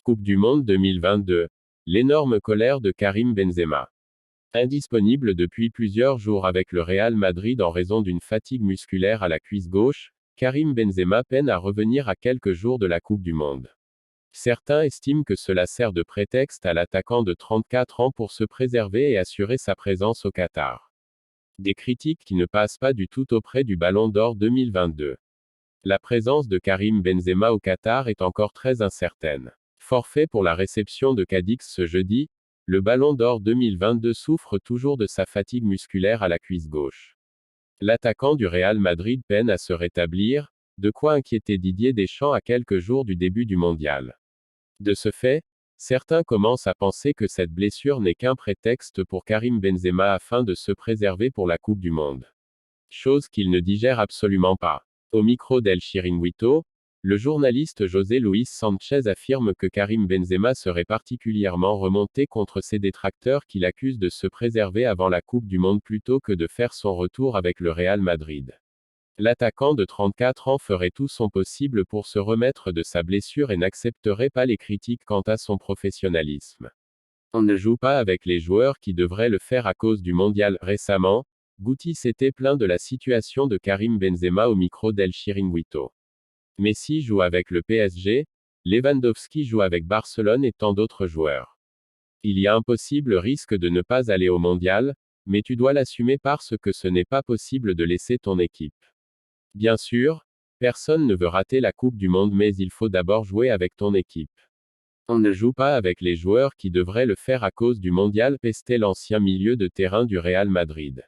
Coupe du Monde 2022. L'énorme colère de Karim Benzema. Indisponible depuis plusieurs jours avec le Real Madrid en raison d'une fatigue musculaire à la cuisse gauche, Karim Benzema peine à revenir à quelques jours de la Coupe du Monde. Certains estiment que cela sert de prétexte à l'attaquant de 34 ans pour se préserver et assurer sa présence au Qatar. Des critiques qui ne passent pas du tout auprès du Ballon d'Or 2022. La présence de Karim Benzema au Qatar est encore très incertaine. Forfait pour la réception de Cadix ce jeudi, le Ballon d'Or 2022 souffre toujours de sa fatigue musculaire à la cuisse gauche. L'attaquant du Real Madrid peine à se rétablir, de quoi inquiéter Didier Deschamps à quelques jours du début du mondial. De ce fait, certains commencent à penser que cette blessure n'est qu'un prétexte pour Karim Benzema afin de se préserver pour la Coupe du Monde. Chose qu'il ne digère absolument pas. Au micro d'El Chiringuito, le journaliste José Luis Sanchez affirme que Karim Benzema serait particulièrement remonté contre ses détracteurs qui l'accusent de se préserver avant la Coupe du Monde plutôt que de faire son retour avec le Real Madrid. L'attaquant de 34 ans ferait tout son possible pour se remettre de sa blessure et n'accepterait pas les critiques quant à son professionnalisme. On ne joue pas avec les joueurs qui devraient le faire à cause du mondial. Récemment, Guti s'était plaint de la situation de Karim Benzema au micro d'El Chiringuito. Messi joue avec le PSG, Lewandowski joue avec Barcelone et tant d'autres joueurs. Il y a un possible risque de ne pas aller au mondial, mais tu dois l'assumer parce que ce n'est pas possible de laisser ton équipe. Bien sûr, personne ne veut rater la Coupe du Monde mais il faut d'abord jouer avec ton équipe. On ne joue pas avec les joueurs qui devraient le faire à cause du mondial, pestait l'ancien milieu de terrain du Real Madrid.